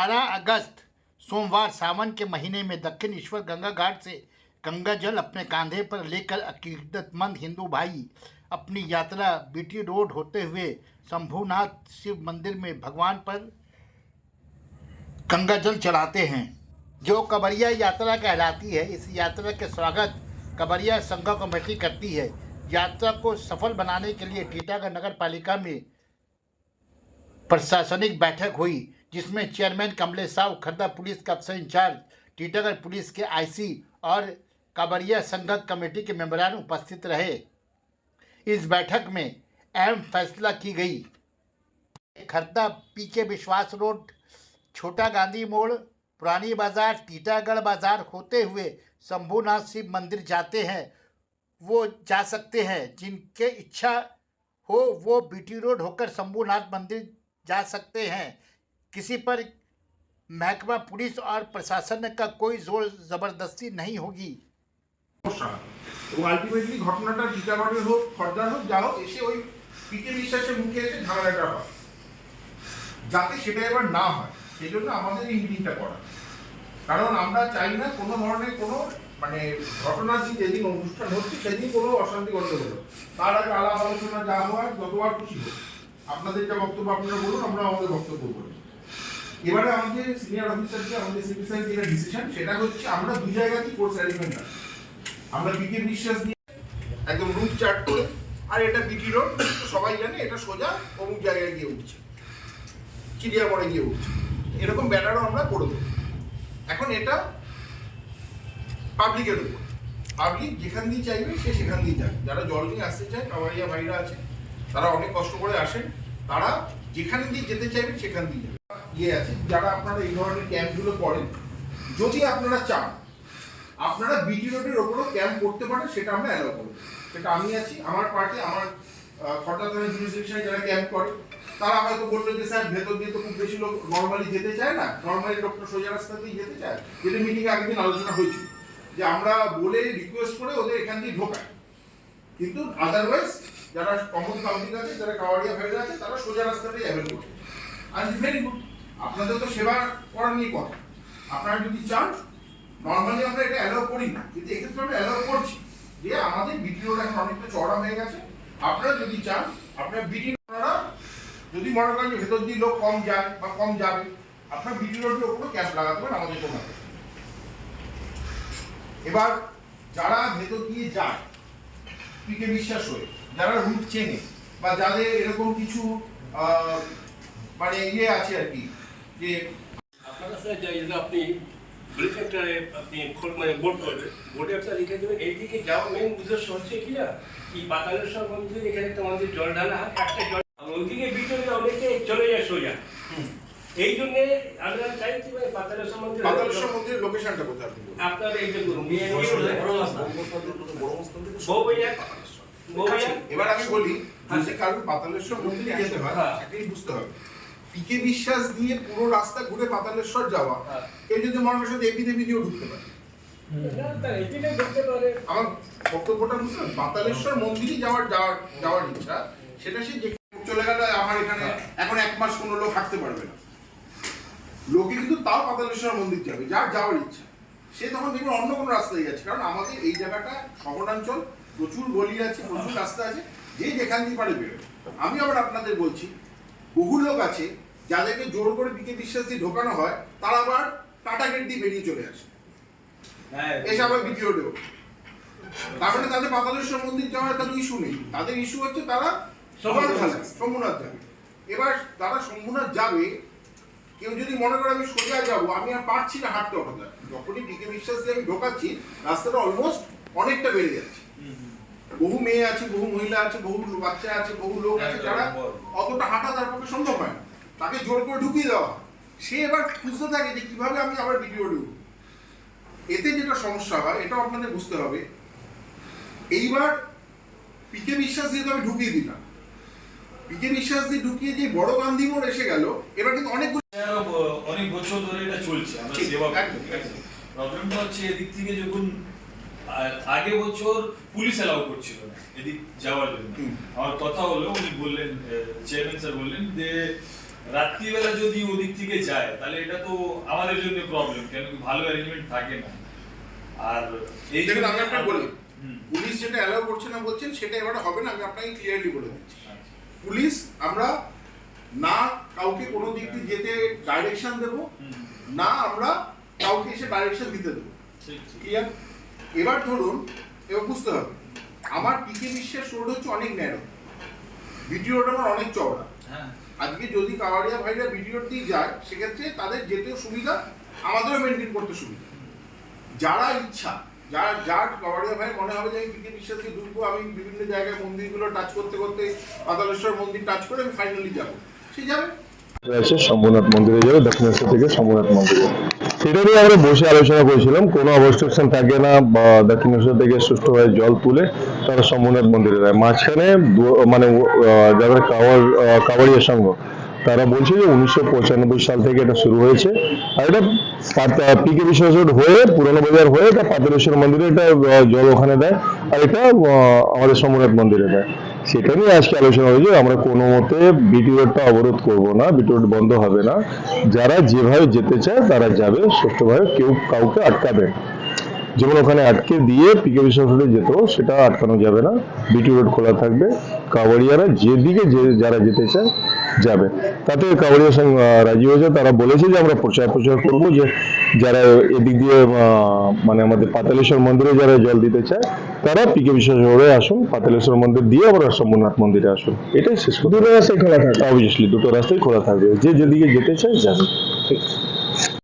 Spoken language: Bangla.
18 अगस्त सोमवार सावन के महीने में दक्षिणेश्वर गंगा घाट से गंगा जल अपने कंधे पर लेकर अकीदतमंद हिंदू भाई अपनी यात्रा बीटी रोड होते हुए शंभुनाथ शिव मंदिर में भगवान पर गंगा जल चढ़ाते हैं, जो कबरिया यात्रा कहलाती है। इस यात्रा के स्वागत कबरिया संघ कमेटी करती है। यात्रा को सफल बनाने के लिए टीटागढ़ नगर पालिका में प्रशासनिक बैठक हुई, जिसमें चेयरमैन कमलेश साहू, खर्दा पुलिस का अफसर इंचार्ज, टीटागढ़ पुलिस के आईसी और कबरिया संघ कमेटी के मेंबरान उपस्थित रहे। इस बैठक में अहम फैसला की गई। खर्दा पीके विश्वास रोड, छोटा गांधी मोड़, पुरानी बाजार, टीटागढ़ बाजार होते हुए शंभुनाथ शिव मंदिर जाते हैं वो जा सकते हैं। जिनके इच्छा हो वो बीटी रोड होकर शंभुनाथ मंदिर जा सकते हैं। किसी पर महकमा पुलिस और प्रशासन का कोई जोर जबरदस्ती नहीं होगी। আলটিমেটলি ঘটনাটা টিটাগড়ের হোক, খর্দার হোক, যা হোক, এসে ওই পিকে বিশ্বাসের মুখে এসে ঝামেলাটা হয়, যাতে সেটা এবার না হয় সেই জন্য আমাদের এই মিটিংটা করা। কারণ আমরা চাই না কোনো ধরনের কোনো ঘটনা যেদিন অনুষ্ঠান হচ্ছে সেদিন কোনো অশান্তি গন্ডগোল হলো। তার আগে আলাপ আলোচনা যা হওয়ার যতবার খুশি হোক, আপনাদের যা বক্তব্য আপনারা বলুন, আমরা আমাদের বক্তব্য বলি। এবারে আমাদের সিনিয়র অফিসারকে, আমাদের সিপি স্যার যেটা ডিসিশন, সেটা হচ্ছে আমরা দুই জায়গাতেই ফোর্স অ্যারেঞ্জমেন্ট আছে। আমরা বিকে বিশ্বাস দিয়ে একদম রুট চার্ট করে, আর এটা বিটি রোড সবাই জানে, এটা সোজা অমুক জায়গায় গিয়ে উঠছে, চিড়িয়ামোড়ে গিয়ে উঠছে, এরকম ব্যানারও আমরা করে দেবো। এখন এটা পাবলিকের উপর, পাবলিক যেখান দিয়ে চাইবে সে সেখান দিয়ে যাবে। যারা জল নিয়ে আসতে চায়, কাওয়ারিয়া ভাইরা আছে, তারা অনেক কষ্ট করে আসেন, তারা যেখান দিয়ে যেতে চাইবে সেখান দিয়ে যাবে। আছে যারা আপনারা এই ধরনের ক্যাম্পগুলো করেন, যদি আপনারা চান আপনারা বিটি রোডের ওপরও ক্যাম্প করতে পারেন, সেটা আমরা অ্যালাউ করব। সেটা আমি আছি, আমার পার্টি, আমার খর্দা থানা জুডিশিয়ারি যারা ক্যাম্প করে তারা হয়তো বললো যে স্যার ভেতর দিয়ে তো খুব বেশি লোক নর্মালি যেতে চায় না, নর্মালি লোকটা সোজা রাস্তাতেই যেতে চায়, যেটা মিটিংয়ে আগের দিন আলোচনা হয়েছিল যে আমরা বলে রিকোয়েস্ট করে ওদের এখান দিয়ে ঢোকাই। কিন্তু আদারওয়াইজ যারা কমন পাবলিক আছে, যারা কাওয়ারিয়া ভাইরা আছে, তারা সোজা রাস্তাতেই অ্যাভেল করবে। আর ভেরি গুড, আপনাদের তো সেবা করার নিয়ে কথা। আপনারা যদি চান, নর্মালি আমরা এটা অ্যালাউ করি না, কিন্তু এক্ষেত্রে আমরা অ্যালাউ করছি যে আমাদের বিটি রোড এখন অনেকটা চড়া হয়ে গেছে। আপনারা যদি চান, আপনারা বিটি আপনারা যদি মনে করেন যে ভেতর দিয়ে লোক কম যায় বা কম যাবে, আপনারা বিটি রোডের ওপরে ক্যাম্প লাগাতে পারেন আমাদের কোনো। এবার যারা ভেতর দিয়ে যায় পিকে বিশ্বাস হয়ে, যারা রুট চেনে বা যাদের এরকম কিছু আছে আর কি, যে আপনার কাছে আপনি আপনি বোর্ড করবেন, বোর্ডে একটা লিখে দেবেন এইদিকে যাওয়া মেন উদ্দেশ্য হচ্ছে কি না, কি পাতালেশ্বর মন্দির, এখানে একটা মন্দির জল ঢালা, একটা জল ওইদিকে ভিতরে অনেকে চলে যায় সোজা। এই জন্য আমরা চাইছি পাতালেশ্বর মন্দিরের লোকেশনটা কোথায় আপনার এই যে এবার আমি বলি, যে কারণ পাতালেশ্বর মন্দিরে যেতে হয় সেটাই বুঝতে হবে। পিকে বিশ্বাস দিয়ে পুরো রাস্তা ঘুরে পাতালেশ্বর যাওয়া, কেউ যদি মনের সাথে এপি দেবী দিয়েও ঢুকতে পারে। আমার বক্তব্যটা বুঝলেন, পাতালেশ্বর মন্দিরে যাওয়ার ইচ্ছা, সেটা সে যে চলে গেল আমার এখানে এখন 1 মাস কোনো লোক হাঁটতে পারবে না, লোকে কিন্তু তাও পাতালেশ্বর মন্দির যাবে, যার যাওয়ার ইচ্ছা সে তখন দেখবে অন্য কোনো রাস্তায় যাচ্ছে। কারণ আমাদের এই জায়গাটা শহরাঞ্চল, প্রচুর গলি আছে, প্রচুর রাস্তা আছে, যে যেখান দিয়ে পারে বেরোয়। আমি আবার আপনাদের বলছি, বহু লোক আছে যাদেরকে জোর করে পিকে বিশ্বাস দিয়ে ঢোকানো হয়, তারা আবার টাটা গেট দিয়ে বেরিয়ে চলে আসে, এসে আবার বিটি রোডেও। তার মানে তাদের পাতালেশ্বর মন্দির যাওয়ার তাদের ইস্যু নেই, তাদের ইস্যু হচ্ছে তারা শম্ভুনাথ যাবে। এবার তারা শম্ভুনাথ যাবে, কেউ যদি মনে করে আমি সোজা যাবো, আমি আর পারছি না হাঁটতে, হঠাৎ যখনই পিকে বিশ্বাস দিয়ে আমি ঢোকাচ্ছি, রাস্তাটা অলমোস্ট অনেকটা বেড়ে যাচ্ছে। বহু মেয়ে আছে, বহু মহিলা আছে, বহু বাচ্চা আছে, বহু লোক আছে যারা অতটা হাঁটা তার পক্ষে সম্ভব হয় না, তাকে জোর করে ঢুকিয়ে দেওয়া। সে এবার খুঁজতে থাকে যে কিভাবে আমি আবার বিটি রোডে উঠব। এতে যেটা সমস্যা হয় এটাও আপনাদের বুঝতে হবে। এইবার পিকে বিশ্বাস দিয়ে তো আমি ঢুকিয়ে দিলাম, পিকে বিশ্বাস দিয়ে ঢুকিয়ে যে বড় গান্ধী মোড় এসে গেল, এবার কিন্তু অনেক বছর ধরে এটা চলছে। আমরা সেবা প্রবলেমটা হচ্ছে এদিক থেকে যখন আগে বছর পুলিশ অ্যালাউ করছিল না এদিক যাওয়ার জন্য। আমার কথা হলো, উনি বললেন, চেয়ারম্যান স্যার বললেন যে রাত্রিবেলা যদি ওদিক থেকে যায় তাহলে এটা তো আমাদের জন্য প্রবলেম, কেন কি ভালো অ্যারেঞ্জমেন্ট থাকে না। আর এই দেখুন জন্য আমি আপনাকে বলি, হুম। পুলিশ যেটা অ্যালাউ করছে না বলছেন সেটা এবারে হবে না, আমি আপনাকে ক্লিয়ারলি বলে দিচ্ছি। আচ্ছা। পুলিশ আমরা না কাউকে কোনো দিক দিয়ে যেতে ডাইরেকশন দেবো, হুম। না আমরা কাউকে এসে ডাইরেকশন দিতে দেবো। ঠিক ঠিক। ক্লিয়ার? এবার ধরুন, এবার বুঝতে হবে আমার পিকে বিশ্বাস রোড হচ্ছে অনেক ন্যারো, বিটি রোড আমার অনেক চওড়া। হ্যাঁ আজকে যদি কাওয়ারিয়া ভাইরা বিটি রোড দিয়ে যায় সেক্ষেত্রে তাদের যেতেও সুবিধা, আমাদেরও মেনটেন করতে সুবিধা। যারা ইচ্ছা, যার কাওয়ারিয়া ভাই মনে হবে যে আমি পিকে বিশ্বাসকে ঢুকবো, আমি বিভিন্ন জায়গায় মন্দিরগুলো টাচ করতে করতে পাতালেশ্বর মন্দির টাচ করে আমি ফাইনালি যাবো, সে যাবে। আছে শম্ভুনাথ মন্দিরে যাবে, দক্ষিণেশ্বর থেকে শম্ভুনাথ মন্দিরে। সেটা নিয়ে আমরা বসে আলোচনা করেছিলাম, কোনো অবস্ট্রাকশন থাকে না, বা দক্ষিণেশ্বর থেকে সুষ্ঠুভাবে জল তুলে তারা শম্ভুনাথ মন্দিরে যায়। মাঝখানে মানে যাদের কাওয়াড়িয়া সংঘ তারা বলছে যে 1995 সাল থেকে এটা শুরু হয়েছে, আর এটা পিকে বিশ্বাস রোড হয়ে পুরনো বাজার হয়ে এটা পাতালেশ্বর মন্দিরে এটা জল ওখানে দেয়, আর এটা আমাদের শম্ভুনাথ মন্দিরে দেয়। সেটা নিয়ে আজকে আলোচনা হয়েছে, আমরা কোনো মতে বিটি রোডটা অবরোধ করবো না, বিটি রোড বন্ধ হবে না, যারা যেভাবে যেতে চায় তারা যাবে সুষ্ঠুভাবে, কেউ কাউকে আটকাবে না। যেমন ওখানে আটকে দিয়ে পিকে বিশ্বাস রোডে যেত সেটা আটকানো যাবে না, বিটি রোড খোলা থাকবে, কাওয়াড়িয়ারা যেদিকে যারা যেতে চায় যাবে। তাতে কাওয়াড়িয়া সংঘ রাজি হয়েছে, তারা বলেছে যে আমরা প্রচার করবো যে যারা এদিক দিয়ে মানে আমাদের পাতালেশ্বর মন্দিরে যারা জল দিতে চায় তারা পিকে বিশ্বাস রোডে আসুন, পাতালেশ্বর মন্দির দিয়ে আবার শম্ভুনাথ মন্দিরে আসুন, এটাই শেষ। দুটো রাস্তাই খোলা থাকবে, অবভিয়াসলি দুটো রাস্তাই খোলা থাকবে, যে যেদিকে যেতে চায় যাবে। ঠিক।